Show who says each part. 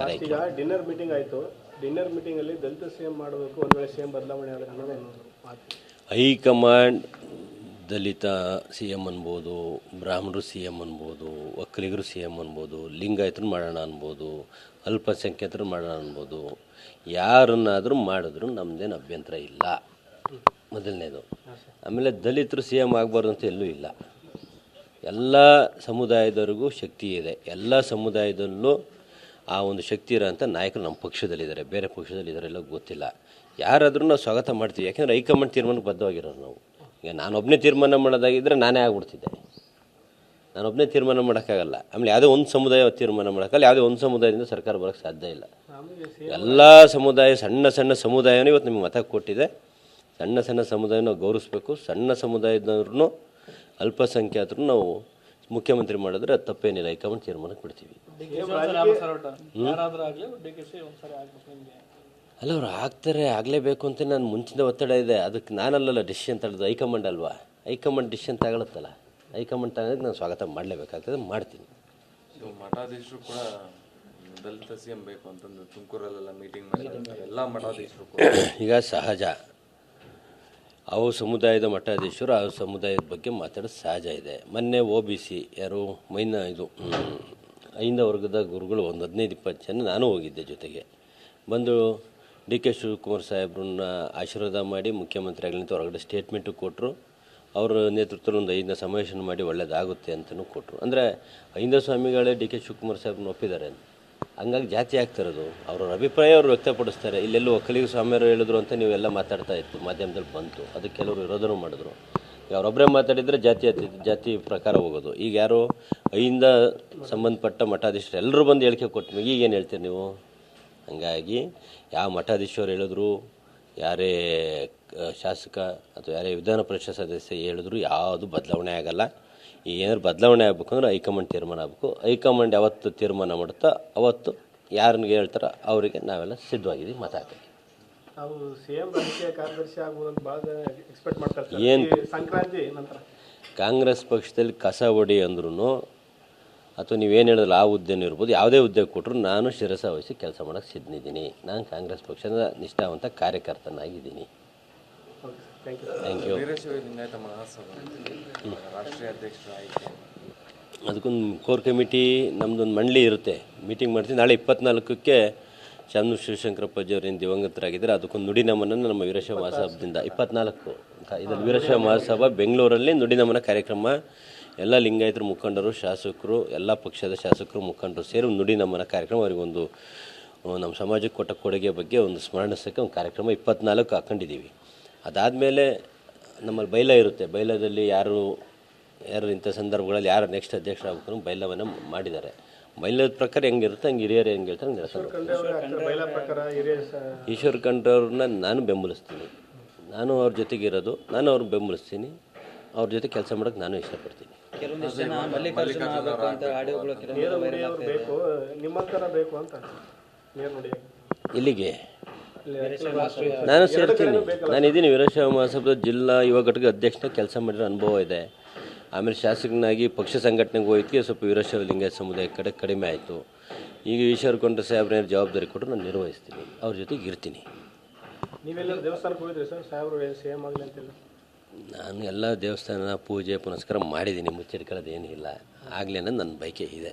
Speaker 1: Last ಈಗ dinner meeting ಆಯಿತು. Dinner ಮೀಟಿಂಗಲ್ಲಿ ದಲಿತ C M ಮಾಡಬೇಕು, ಒಂದು ವೇಳೆ ಸಿ ಎಂ ಬದಲಾವಣೆ ಆದರೆ ಅನ್ನೋದು ಮಾತು.
Speaker 2: ಹೈಕಮಾಂಡ್ ದಲಿತ ಸಿ ಎಮ್ ಅನ್ಬೋದು, ಬ್ರಾಹ್ಮಣರು ಸಿ ಎಮ್ ಅನ್ಬೋದು, ಒಕ್ಕಲಿಗರು ಸಿ ಎಮ್ ಅನ್ಬೋದು, ಲಿಂಗಾಯತರು ಮಾಡೋಣ ಅನ್ಬೋದು, ಅಲ್ಪಸಂಖ್ಯಾತರು ಮಾಡೋಣ ಅನ್ಬೋದು. ಯಾರನ್ನಾದರೂ ಮಾಡಿದ್ರು ನಮ್ಮದೇನು ಅಭ್ಯಂತರ ಇಲ್ಲ, ಮೊದಲನೇದು. ಆಮೇಲೆ ದಲಿತರು ಸಿ ಎಮ್ ಆಗಬಾರ್ದು ಅಂತ ಎಲ್ಲೂ ಇಲ್ಲ. ಎಲ್ಲ ಸಮುದಾಯದವ್ರಿಗೂ ಶಕ್ತಿ ಇದೆ. ಎಲ್ಲ ಸಮುದಾಯದಲ್ಲೂ ಆ ಒಂದು ಶಕ್ತಿ ಇರೋಂಥ ನಾಯಕರು ನಮ್ಮ ಪಕ್ಷದಲ್ಲಿದ್ದಾರೆ, ಬೇರೆ ಪಕ್ಷದಲ್ಲಿ ಇದ್ದಾರೆಲ್ಲ ಗೊತ್ತಿಲ್ಲ. ಯಾರಾದರೂ ನಾವು ಸ್ವಾಗತ ಮಾಡ್ತೀವಿ, ಯಾಕೆಂದರೆ ಹೈಕಮಾಂಡ್ ತೀರ್ಮಾನಕ್ಕೆ ಬದ್ಧವಾಗಿರೋರು ನಾವು. ಈಗ ನಾನೊಬ್ಬನೇ ತೀರ್ಮಾನ ಮಾಡೋದಾಗಿದ್ದರೆ ನಾನೇ ಆಗ್ಬಿಡ್ತಿದ್ದೆ. ನಾನೊಬ್ಬನೇ ತೀರ್ಮಾನ ಮಾಡೋಕ್ಕಾಗಲ್ಲ. ಆಮೇಲೆ ಯಾವುದೇ ಒಂದು ಸಮುದಾಯ ತೀರ್ಮಾನ ಮಾಡೋಕ್ಕಲ್ಲ, ಯಾವುದೇ ಒಂದು ಸಮುದಾಯದಿಂದ ಸರ್ಕಾರ ಬರೋಕ್ಕೆ ಸಾಧ್ಯ ಇಲ್ಲ. ಎಲ್ಲ ಸಮುದಾಯ, ಸಣ್ಣ ಸಣ್ಣ ಸಮುದಾಯನೂ ಇವತ್ತು ನಿಮಗೆ ಮತ ಕೊಟ್ಟಿದೆ. ಸಣ್ಣ ಸಣ್ಣ ಸಮುದಾಯ ನಾವು ಗೌರವಿಸ್ಬೇಕು. ಸಣ್ಣ ಸಮುದಾಯದವ್ರನ್ನೂ ಅಲ್ಪಸಂಖ್ಯಾತರು ನಾವು ಮುಖ್ಯಮಂತ್ರಿ ಮಾಡಿದ್ರೆ ಅದು ತಪ್ಪೇನಿಲ್ಲ. ಹೈಕಮಾಂಡ್ ತೀರ್ಮಾನಕ್ಕೆ ಬಿಡ್ತೀವಿ. ಅಲ್ಲ, ಅವ್ರು ಆಗ್ತಾರೆ, ಆಗಲೇಬೇಕು ಅಂತ ನಾನು ಮುಂಚಿನ ಒತ್ತಡ ಇದೆ. ಅದಕ್ಕೆ ನಾನಲ್ಲ ಡಿಸಿಷನ್ ತಗೊಳ್ಳೋದು, ಹೈಕಮಾಂಡ್ ಅಲ್ವಾ. ಹೈಕಮಾಂಡ್ ಡಿಸಿಷನ್ ತಗೊಳುತ್ತಲ್ಲ, ಹೈಕಮಾಂಡ್ ತಗೊಳ್ಳೋದಕ್ಕೆ ನಾನು ಸ್ವಾಗತ ಮಾಡಲೇಬೇಕಾಗ್ತದೆ, ಮಾಡ್ತೀನಿ.
Speaker 3: ಮಠಾಧೀಶರು ಕೂಡ ದಲಿತ ಸಿ ಎಂ ಬೇಕು ಅಂತಂದು ತುಮಕೂರಲ್ಲೆಲ್ಲ ಮೀಟಿಂಗ್ ಮಾಡಿದ್ದಾರೆ ಎಲ್ಲ ಮಠಾಧೀಶರು ಕೂಡ.
Speaker 2: ಈಗ ಸಹಜ, ಅವು ಸಮುದಾಯದ ಮಠಾಧೀಶರು ಆ ಸಮುದಾಯದ ಬಗ್ಗೆ ಮಾತಾಡೋದು ಸಹಜ ಇದೆ. ಮೊನ್ನೆ OBC ಯಾರು ಐಂದ ವರ್ಗದ ಗುರುಗಳು ಒಂದು 15-20 ಜನ ನಾನು ಹೋಗಿದ್ದೆ ಜೊತೆಗೆ ಬಂದು. DK ಶಿವಕುಮಾರ್ ಸಾಹೇಬ್ರನ್ನ ಆಶೀರ್ವಾದ ಮಾಡಿ ಮುಖ್ಯಮಂತ್ರಿ ಆಗಲಿ ಅಂತ ಹೊರಗಡೆ ಸ್ಟೇಟ್ಮೆಂಟು ಕೊಟ್ಟರು. ಅವರ ನೇತೃತ್ವದಲ್ಲಿ ಒಂದು 5 ಸಮಾವೇಶನ ಮಾಡಿ ಒಳ್ಳೇದಾಗುತ್ತೆ ಅಂತಲೂ ಕೊಟ್ಟರು. ಅಂದರೆ ಐಂದ ಸ್ವಾಮಿಗಳೇ DK ಶಿವಕುಮಾರ್ ಸಾಹೇಬ್ರನ್ನ ಒಪ್ಪಿದ್ದಾರೆ. ಹಂಗಾಗಿ ಜಾತಿ ಆಗ್ತಿರೋದು ಅವ್ರವ್ರ ಅಭಿಪ್ರಾಯ ಅವರು ವ್ಯಕ್ತಪಡಿಸ್ತಾರೆ. ಇಲ್ಲೆಲ್ಲೂ ಒಕ್ಕಲಿಗ ಸ್ವಾಮಿಯವರು ಹೇಳಿದ್ರು ಅಂತ ನೀವೆಲ್ಲ ಮಾತಾಡ್ತಾ ಇತ್ತು, ಮಾಧ್ಯಮದಲ್ಲಿ ಬಂತು. ಅದಕ್ಕೆ ಕೆಲವರು ವಿರೋಧನೂ ಮಾಡಿದ್ರು. ಈಗ ಅವರೊಬ್ಬರೇ ಮಾತಾಡಿದರೆ ಜಾತಿ ಪ್ರಕಾರ ಹೋಗೋದು. ಈಗ ಯಾರು ಐಂದ ಸಂಬಂಧಪಟ್ಟ ಮಠಾಧೀಶರು ಎಲ್ಲರೂ ಬಂದು ಹೇಳಿಕೆ ಕೊಟ್ಟು ಈಗೇನು ಹೇಳ್ತೀರಿ ನೀವು? ಹಾಗಾಗಿ ಯಾವ ಮಠಾಧೀಶರು ಹೇಳಿದ್ರು, ಯಾರೇ ಶಾಸಕ ಅಥವಾ ಯಾರೇ ವಿಧಾನ ಪರಿಷತ್ ಸದಸ್ಯ ಹೇಳಿದ್ರು ಯಾವುದು ಬದಲಾವಣೆ ಆಗಲ್ಲ. ಈಗ ಏನಾದ್ರು ಬದಲಾವಣೆ ಆಗಬೇಕು ಅಂದ್ರೆ ಹೈಕಮಾಂಡ್ ತೀರ್ಮಾನ ಆಗಬೇಕು. ಹೈಕಮಾಂಡ್ ಯಾವತ್ತು ತೀರ್ಮಾನ ಮಾಡುತ್ತೋ ಅವತ್ತು ಯಾರನ್ಗೆ ಹೇಳ್ತಾರೋ ಅವರಿಗೆ ನಾವೆಲ್ಲ ಸಿದ್ಧವಾಗಿದ್ದೀವಿ ಮತ ಹಾಕಿ.
Speaker 1: ನಾವು ಸಿಎಂ ರಾಜಕೀಯ ಕಾರ್ಯದರ್ಶಿ ಆಗುವುದಂತ ಭಾಳ ಎಕ್ಸ್ಪೆಕ್ಟ್ ಮಾಡ್ತಾರೆ.
Speaker 2: ಏನು
Speaker 1: ಸಂಕ್ರಾಂತಿ ನಂತರ
Speaker 2: ಕಾಂಗ್ರೆಸ್ ಪಕ್ಷದಲ್ಲಿ ಕಸ ಹೊಡಿ ಅಂದ್ರೂ ಅಥವಾ ನೀವೇನು ಹೇಳಿದ್ರೆ ಆ ಹುದ್ದೆನೂ ಇರ್ಬೋದು, ಯಾವುದೇ ಹುದ್ದೆ ಕೊಟ್ಟರು ನಾನು ಶಿರಸ ವಹಿಸಿ ಕೆಲಸ ಮಾಡೋಕ್ಕೆ ಸಿದ್ಧಿದ್ದೀನಿ. ನಾನು ಕಾಂಗ್ರೆಸ್ ಪಕ್ಷದ ನಿಷ್ಠಾವಂತ ಕಾರ್ಯಕರ್ತನಾಗಿದ್ದೀನಿ. Thank you.
Speaker 3: ವೀರಶೈವ ಲಿಂಗಾಯತ ಮಹಾಸಭಾ ರಾಷ್ಟ್ರೀಯ ಅಧ್ಯಕ್ಷರ ಆಯ್ಕೆ,
Speaker 2: ಅದಕ್ಕೊಂದು ಕೋರ್ ಕಮಿಟಿ ನಮ್ಮದೊಂದು ಮಂಡಳಿ ಇರುತ್ತೆ, ಮೀಟಿಂಗ್ ಮಾಡ್ತೀವಿ. ನಾಳೆ 24ಕ್ಕೆ ಶಾಮನೂರು ಶಿವಶಂಕರಪ್ಪಾಜಿ ಅವರೇನು ದಿವಂಗತರಾಗಿದ್ದಾರೆ, ಅದಕ್ಕೊಂದು ನುಡಿ ನಮನ ನಮ್ಮ ವೀರಶೈವ ಮಹಾಸಭಾದಿಂದ 24 ಇದರಲ್ಲಿ ವೀರಶೈವ ಮಹಾಸಭಾ ಬೆಂಗಳೂರಲ್ಲಿ ನುಡಿ ನಮನ ಕಾರ್ಯಕ್ರಮ. ಎಲ್ಲ ಲಿಂಗಾಯತರ ಮುಖಂಡರು, ಶಾಸಕರು, ಎಲ್ಲ ಪಕ್ಷದ ಶಾಸಕರು, ಮುಖಂಡರು ಸೇರಿ ನುಡಿ ನಮನ ಕಾರ್ಯಕ್ರಮ, ಅವರಿಗೊಂದು ನಮ್ಮ ಸಮಾಜಕ್ಕೆ ಕೊಟ್ಟ ಕೊಡುಗೆ ಬಗ್ಗೆ ಒಂದು ಸ್ಮರಣಿಸೋಕ್ಕೆ ಒಂದು ಕಾರ್ಯಕ್ರಮ 24 ಹಾಕ್ಕೊಂಡಿದ್ದೀವಿ. ಅದಾದಮೇಲೆ ನಮ್ಮಲ್ಲಿ ಬೈಲ ಇರುತ್ತೆ. ಬೈಲದಲ್ಲಿ ಯಾರು ಇಂಥ ಸಂದರ್ಭಗಳಲ್ಲಿ ಯಾರು ನೆಕ್ಸ್ಟ್ ಅಧ್ಯಕ್ಷರಾಗಬೇಕು ಬೈಲವನ್ನು ಮಾಡಿದ್ದಾರೆ. ಬೈಲದ ಪ್ರಕಾರ ಹೆಂಗಿರುತ್ತೆ ಹಂಗೆ ಹಿರಿಯರು ಹೆಂಗೆ ಹೇಳ್ತಾರೆ ಹಂಗೆ ಹೇಳ್ತಾರೆ. ಈಶ್ವರ್ ಖಂಡ್ರವ್ರನ್ನ ನಾನು ಬೆಂಬಲಿಸ್ತೀನಿ. ನಾನು ಅವ್ರ ಜೊತೆಗಿರೋದು, ನಾನು ಅವ್ರನ್ನ ಬೆಂಬಲಿಸ್ತೀನಿ. ಅವ್ರ ಜೊತೆ ಕೆಲಸ ಮಾಡೋಕ್ಕೆ ನಾನು ಇಷ್ಟಪಡ್ತೀನಿ. ಇಲ್ಲಿಗೆ ನಾನು ಸೇರ್ತೀನಿ. ನಾನು ಇದ್ದೀನಿ ವೀರಶೈವ ಮಹಾಸಭಾದ ಜಿಲ್ಲಾ ಯುವ ಘಟಕ ಅಧ್ಯಕ್ಷನ ಕೆಲಸ ಮಾಡಿರೋ ಅನುಭವ ಇದೆ. ಆಮೇಲೆ ಶಾಸಕನಾಗಿ ಪಕ್ಷ ಸಂಘಟನೆಗೆ ಹೋಯ್ತಿಗೆ ಸ್ವಲ್ಪ ವೀರಶೈವ ಲಿಂಗಾಯತ ಸಮುದಾಯ ಕಡೆ ಕಡಿಮೆ ಆಯಿತು. ಈಗ ಈಶ್ವರ್ ಖಂಡ್ರೆ ಸಾಹೇಬ್ರ ಜವಾಬ್ದಾರಿ ಕೊಟ್ಟರು ನಾನು ನಿರ್ವಹಿಸ್ತೀನಿ, ಅವ್ರ ಜೊತೆಗೆ ಇರ್ತೀನಿ.
Speaker 1: ನೀವೆಲ್ಲ ದೇವಸ್ಥಾನಕ್ಕೆ ಹೋಗಿದ್ರಿ ಸರ್? ಸಾಹೇಬ್ರು ಸೇಮ್ ಆಗಲಿ ಅಂತಿಲ್ಲ.
Speaker 2: ನಾನು ಎಲ್ಲ ದೇವಸ್ಥಾನ ಪೂಜೆ ಪುನಸ್ಕಾರ ಮಾಡಿದ್ದೀನಿ, ಮುಚ್ಚಿಟ್ಕೊಳ್ಳೋದು ಏನಿಲ್ಲ. ಆಗಲಿ ಅನ್ನೋದು ನನ್ನ ಬಯಕೆ ಇದೆ.